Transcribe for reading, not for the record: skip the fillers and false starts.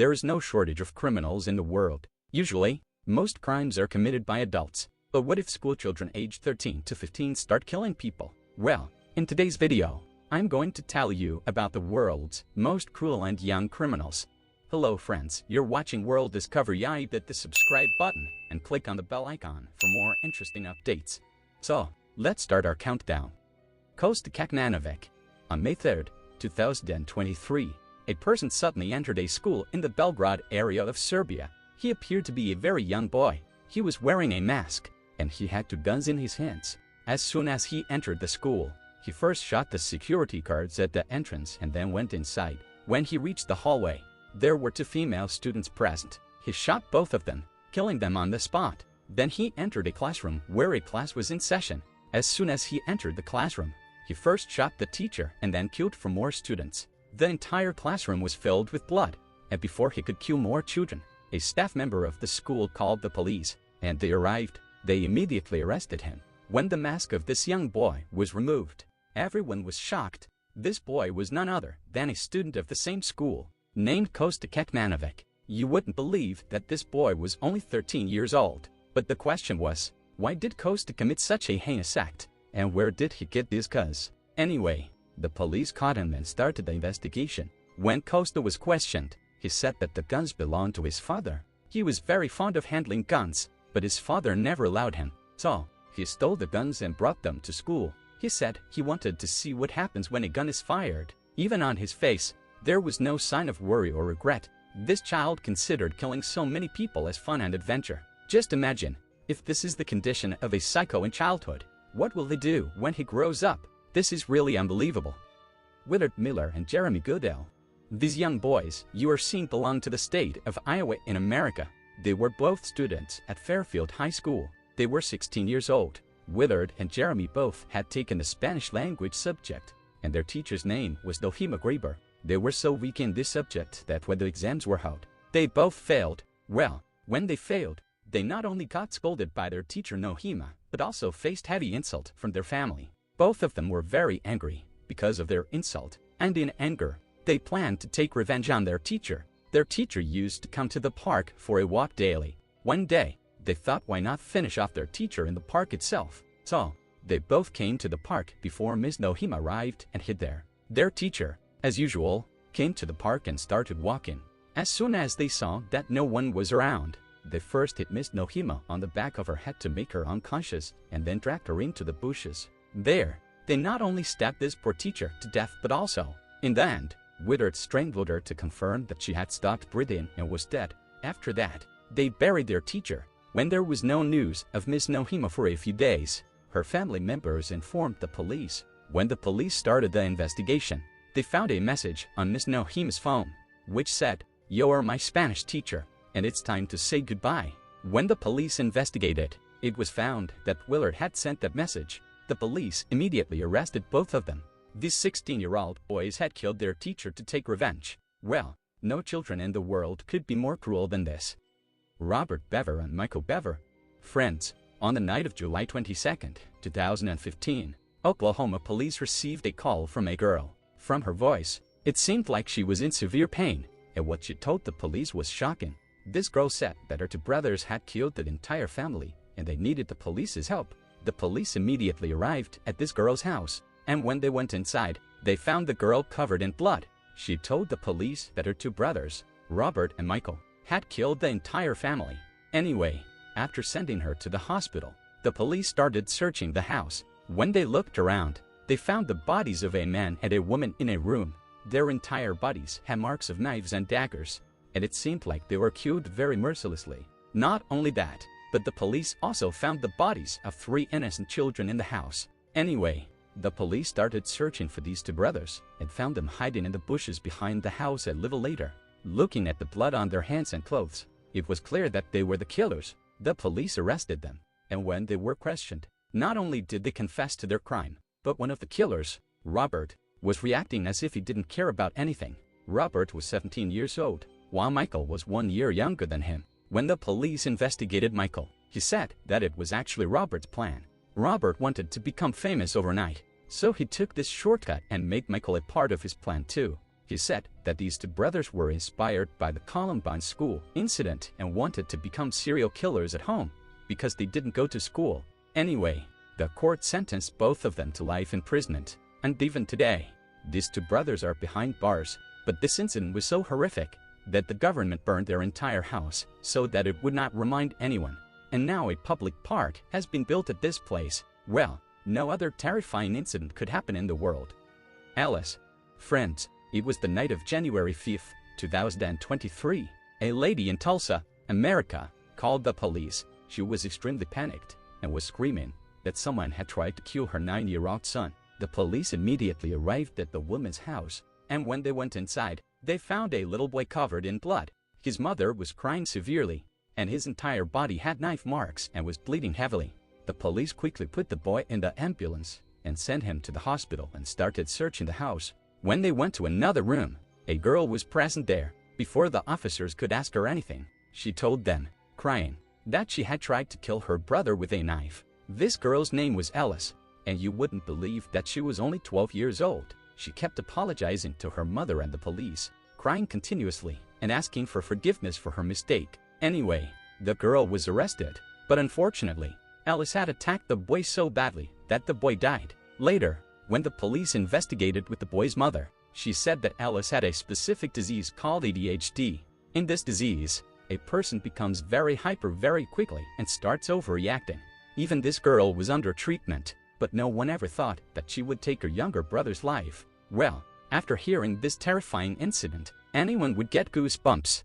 There is no shortage of criminals in the world. Usually, most crimes are committed by adults. But what if schoolchildren aged 13 to 15 start killing people? Well, in today's video, I'm going to tell you about the world's most cruel and young criminals. Hello friends, you're watching World Discovery. Hit the subscribe button and click on the bell icon for more interesting updates. So, let's start our countdown. Kosta Kecmanovic. On May 3, 2023, a person suddenly entered a school in the Belgrade area of Serbia. He appeared to be a very young boy. He was wearing a mask, and he had two guns in his hands. As soon as he entered the school, he first shot the security guards at the entrance and then went inside. When he reached the hallway, there were two female students present. He shot both of them, killing them on the spot. Then he entered a classroom where a class was in session. As soon as he entered the classroom, he first shot the teacher and then killed 4 more students. The entire classroom was filled with blood, and before he could kill more children, a staff member of the school called the police, and they arrived. They immediately arrested him. When the mask of this young boy was removed, everyone was shocked. This boy was none other than a student of the same school, named Kosta Kecmanovic. You wouldn't believe that this boy was only 13 years old. But the question was, why did Kosta commit such a heinous act? And where did he get these guns? Anyway, the police caught him and started the investigation. When Kosta was questioned, he said that the guns belonged to his father. He was very fond of handling guns, but his father never allowed him. So, he stole the guns and brought them to school. He said he wanted to see what happens when a gun is fired. Even on his face, there was no sign of worry or regret. This child considered killing so many people as fun and adventure. Just imagine, if this is the condition of a psycho in childhood, what will they do when he grows up? This is really unbelievable. Willard Miller and Jeremy Goodell. These young boys you are seeing belong to the state of Iowa in America. They were both students at Fairfield High School. They were 16 years old. Willard and Jeremy both had taken the Spanish language subject, and their teacher's name was Nohima Graber. They were so weak in this subject that when the exams were held, they both failed. Well, when they failed, they not only got scolded by their teacher Nohima, but also faced heavy insult from their family. Both of them were very angry because of their insult, and in anger, they planned to take revenge on their teacher. Their teacher used to come to the park for a walk daily. One day, they thought why not finish off their teacher in the park itself. So, they both came to the park before Miss Nohima arrived and hid there. Their teacher, as usual, came to the park and started walking. As soon as they saw that no one was around, they first hit Miss Nohima on the back of her head to make her unconscious and then dragged her into the bushes. There, they not only stabbed this poor teacher to death but also, in the end, Willard strangled her to confirm that she had stopped breathing and was dead. After that, they buried their teacher. When there was no news of Miss Nohima for a few days, her family members informed the police. When the police started the investigation, they found a message on Miss Nohima's phone, which said, "You are my Spanish teacher, and it's time to say goodbye." When the police investigated, it was found that Willard had sent that message. The police immediately arrested both of them. These 16-year-old boys had killed their teacher to take revenge. Well, no children in the world could be more cruel than this. Robert Bever and Michael Bever. Friends, on the night of July 22, 2015, Oklahoma police received a call from a girl. From her voice, it seemed like she was in severe pain, and what she told the police was shocking. This girl said that her 2 brothers had killed the entire family, and they needed the police's help. The police immediately arrived at this girl's house, and when they went inside, they found the girl covered in blood. She told the police that her 2 brothers, Robert and Michael, had killed the entire family. Anyway, after sending her to the hospital, the police started searching the house. When they looked around, they found the bodies of a man and a woman in a room. Their entire bodies had marks of knives and daggers, and it seemed like they were killed very mercilessly. Not only that, but the police also found the bodies of 3 innocent children in the house. Anyway, the police started searching for these 2 brothers and found them hiding in the bushes behind the house a little later. Looking at the blood on their hands and clothes, it was clear that they were the killers. The police arrested them, and when they were questioned, not only did they confess to their crime, but one of the killers, Robert, was reacting as if he didn't care about anything. Robert was 17 years old, while Michael was 1 year younger than him. When the police investigated Michael, he said that it was actually Robert's plan. Robert wanted to become famous overnight, so he took this shortcut and made Michael a part of his plan too. He said that these two brothers were inspired by the Columbine school incident and wanted to become serial killers at home because they didn't go to school. Anyway, the court sentenced both of them to life imprisonment, and even today, these two brothers are behind bars. But this incident was so horrific that the government burned their entire house so that it would not remind anyone. And now a public park has been built at this place. Well, no other terrifying incident could happen in the world. Alice. Friends, it was the night of January 5th, 2023. A lady in Tulsa, America, called the police. She was extremely panicked and was screaming that someone had tried to kill her 9-year-old son. The police immediately arrived at the woman's house, and when they went inside, they found a little boy covered in blood. His mother was crying severely, and his entire body had knife marks and was bleeding heavily. The police quickly put the boy in the ambulance and sent him to the hospital and started searching the house. When they went to another room, a girl was present there. Before the officers could ask her anything, she told them, crying, that she had tried to kill her brother with a knife. This girl's name was Alice, and you wouldn't believe that she was only 12 years old. She kept apologizing to her mother and the police, crying continuously and asking for forgiveness for her mistake. Anyway, the girl was arrested, but unfortunately, Alice had attacked the boy so badly that the boy died. Later, when the police investigated with the boy's mother, she said that Alice had a specific disease called ADHD. In this disease, a person becomes very hyper very quickly and starts overreacting. Even this girl was under treatment, but no one ever thought that she would take her younger brother's life. Well, after hearing this terrifying incident, anyone would get goosebumps.